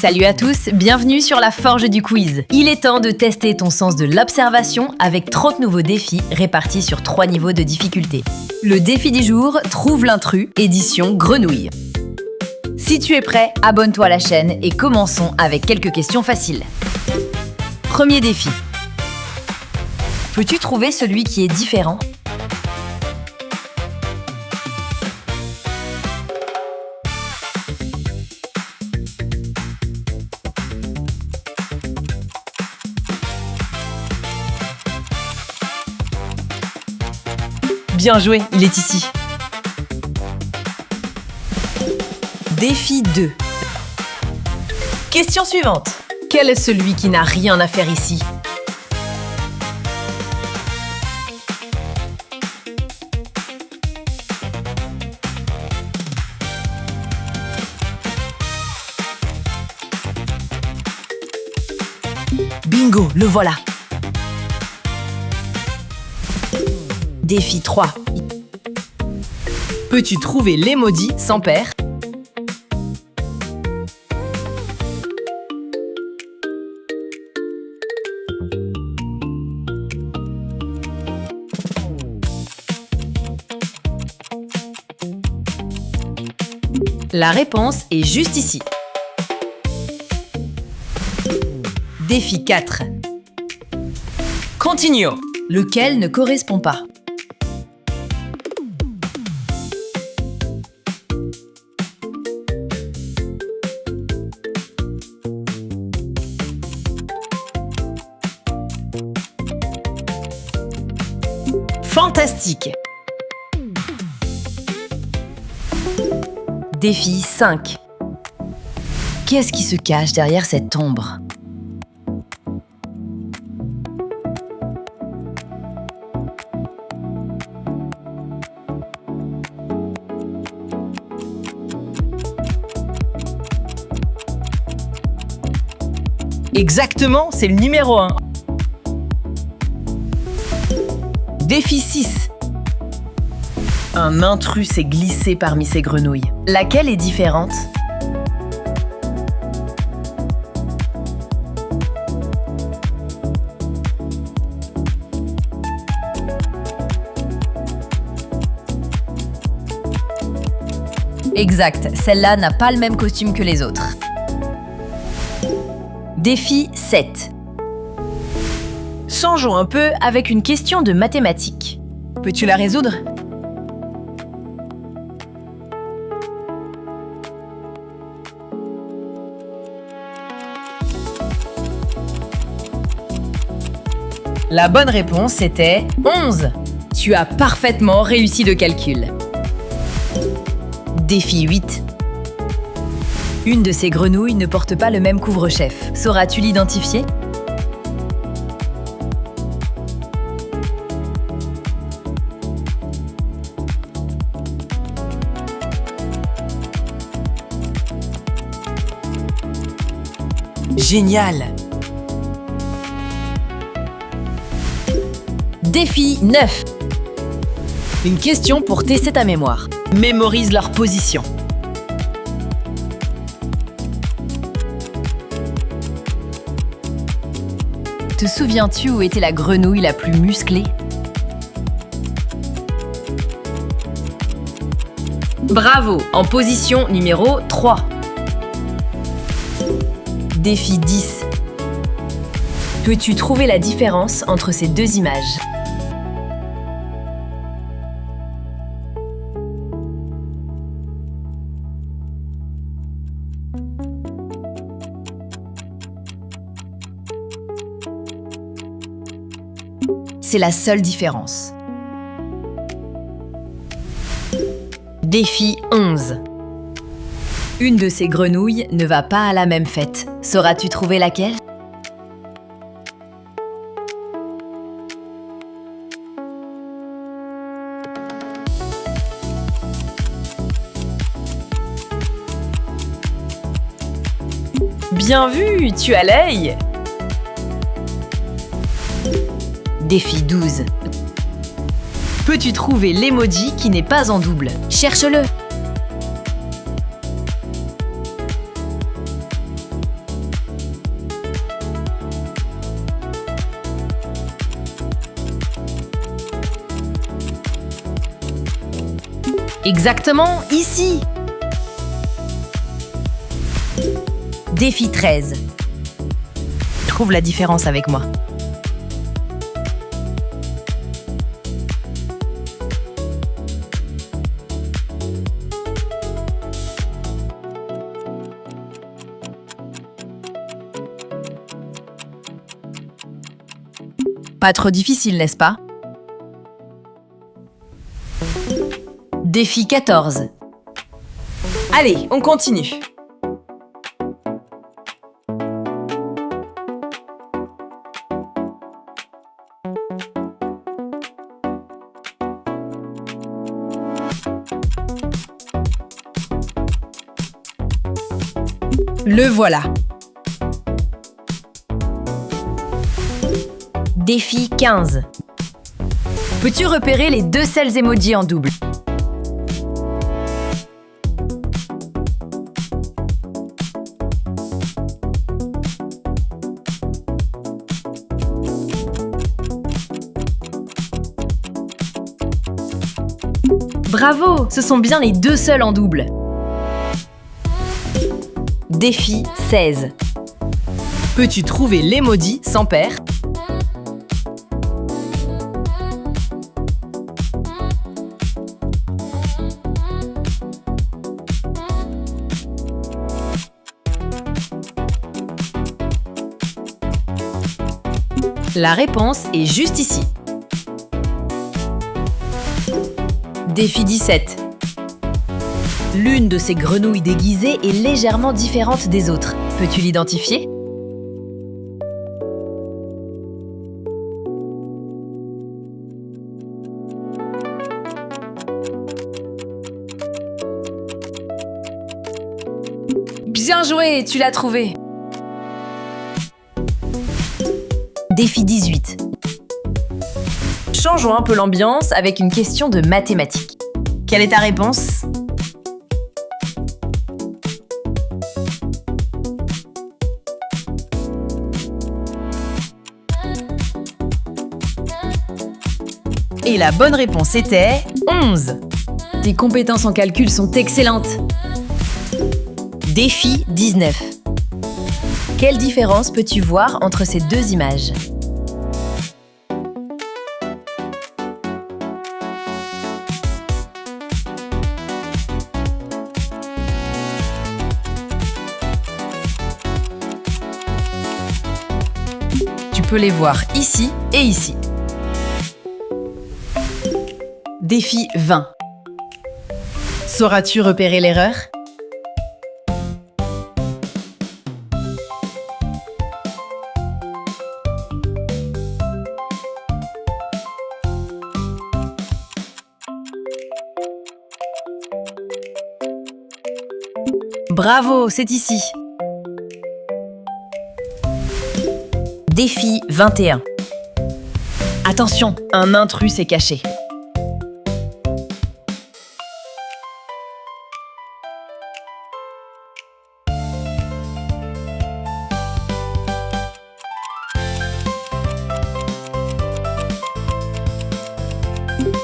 Salut à tous, bienvenue sur la Forge du quiz. Il est temps de tester ton sens de l'observation avec 30 nouveaux défis répartis sur 3 niveaux de difficulté. Le défi du jour, trouve l'intrus, édition Grenouille. Si tu es prêt, abonne-toi à la chaîne et commençons avec quelques questions faciles. Premier défi. Peux-tu trouver celui qui est différent ? Bien joué, il est ici. Défi 2. Question suivante. Quel est celui qui n'a rien à faire ici ? Bingo, le voilà. Défi 3. Peux-tu trouver l'emoji sans paire ? La réponse est juste ici. Défi 4. Continuons. Lequel ne correspond pas ? Fantastique! Défi 5. Qu'est-ce qui se cache derrière cette ombre ? Exactement, c'est le numéro 1. Défi 6. Un intrus s'est glissé parmi ces grenouilles. Laquelle est différente ? Exact, celle-là n'a pas le même costume que les autres. Défi 7. Changeons un peu avec une question de mathématiques. Peux-tu la résoudre ? La bonne réponse était 11. Tu as parfaitement réussi le calcul. Défi 8. Une de ces grenouilles ne porte pas le même couvre-chef. Sauras-tu l'identifier ? Génial! Défi 9. Une question pour tester ta mémoire. Mémorise leur position. Te souviens-tu où était la grenouille la plus musclée ? Bravo! En position numéro 3. Défi 10. Peux-tu trouver la différence entre ces deux images ? C'est la seule différence. Défi 11. Une de ces grenouilles ne va pas à la même fête. Sauras-tu trouver laquelle ? Bien vu, tu as l'œil! Défi 12. Peux-tu trouver l'emoji qui n'est pas en double ? Cherche-le! Exactement, ici. Défi 13. Trouve la différence avec moi. Pas trop difficile, n'est-ce pas? Défi 14. Allez, on continue. Le voilà. Défi 15. Peux-tu repérer les deux seuls emojis en double? Bravo, ce sont bien les deux seuls en double. Défi 16. Peux-tu trouver l'emoji sans paire? La réponse est juste ici. Défi 17. L'une de ces grenouilles déguisées est légèrement différente des autres. Peux-tu l'identifier? Bien joué, tu l'as trouvé. Défi 18. Changeons un peu l'ambiance avec une question de mathématiques. Quelle est ta réponse? Et la bonne réponse était 11. Tes compétences en calcul sont excellentes. Défi 19. Quelle différence peux-tu voir entre ces deux images? Tu peux les voir ici et ici. Défi 20. Sauras-tu repérer l'erreur? Bravo, c'est ici. Défi 21. Attention, un intrus s'est caché.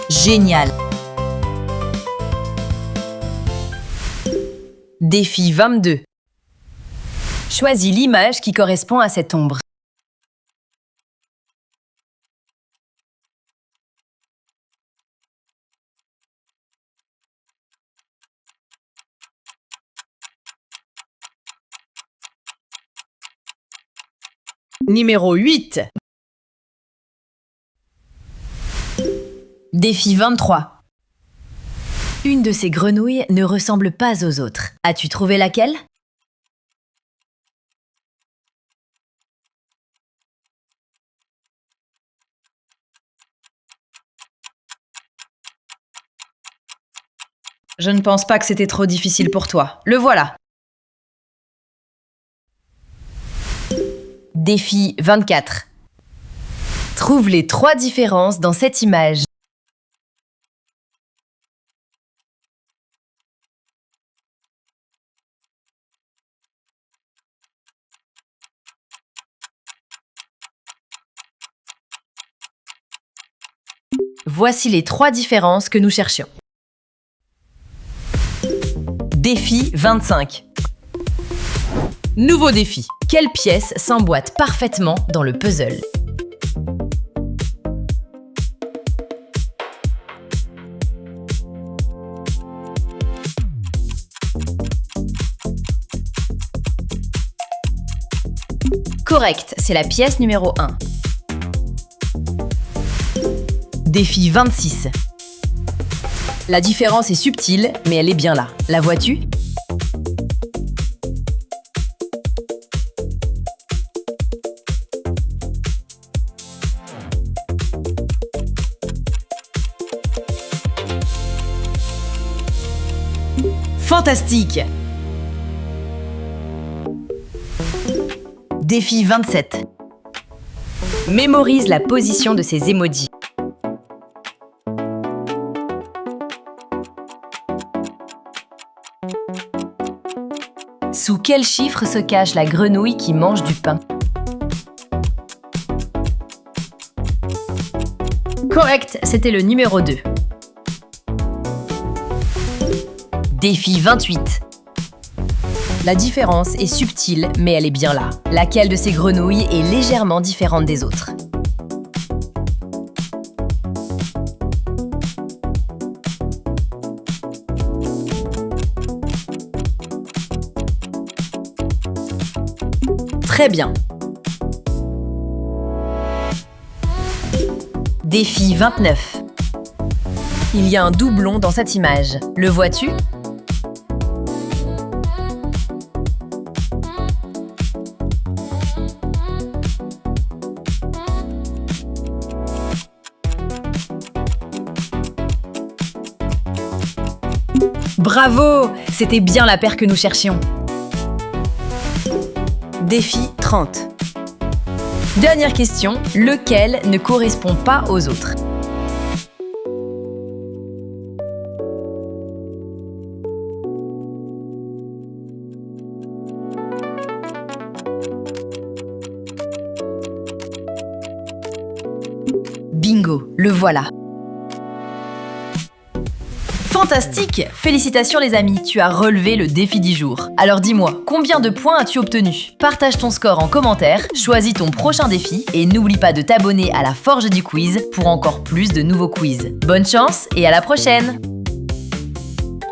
Génial. Défi 22. Choisis l'image qui correspond à cette ombre. Numéro 8. Défi 23. Une de ces grenouilles ne ressemble pas aux autres. As-tu trouvé laquelle? Je ne pense pas que c'était trop difficile pour toi. Le voilà. Défi 24. Trouve les 3 différences dans cette image. Voici les 3 différences que nous cherchions. Défi 25. Nouveau défi. Quelle pièce s'emboîte parfaitement dans le puzzle? Correct, c'est la pièce numéro 1. Défi 26. La différence est subtile, mais elle est bien là. La vois-tu? Fantastique! Défi 27. Mémorise la position de ces emojis. Sous quel chiffre se cache la grenouille qui mange du pain? Correct, c'était le numéro 2. Défi 28. La différence est subtile, mais elle est bien là. Laquelle de ces grenouilles est légèrement différente des autres? Très bien. Défi 29. Il y a un doublon dans cette image. Le vois-tu? Bravo! C'était bien la paire que nous cherchions. Défi 30. Dernière question, lequel ne correspond pas aux autres? Bingo, le voilà. Fantastique! Félicitations les amis, tu as relevé le défi du jour. Alors dis-moi, combien de points as-tu obtenu? Partage ton score en commentaire, choisis ton prochain défi et n'oublie pas de t'abonner à la Forge du Quiz pour encore plus de nouveaux quiz. Bonne chance et à la prochaine!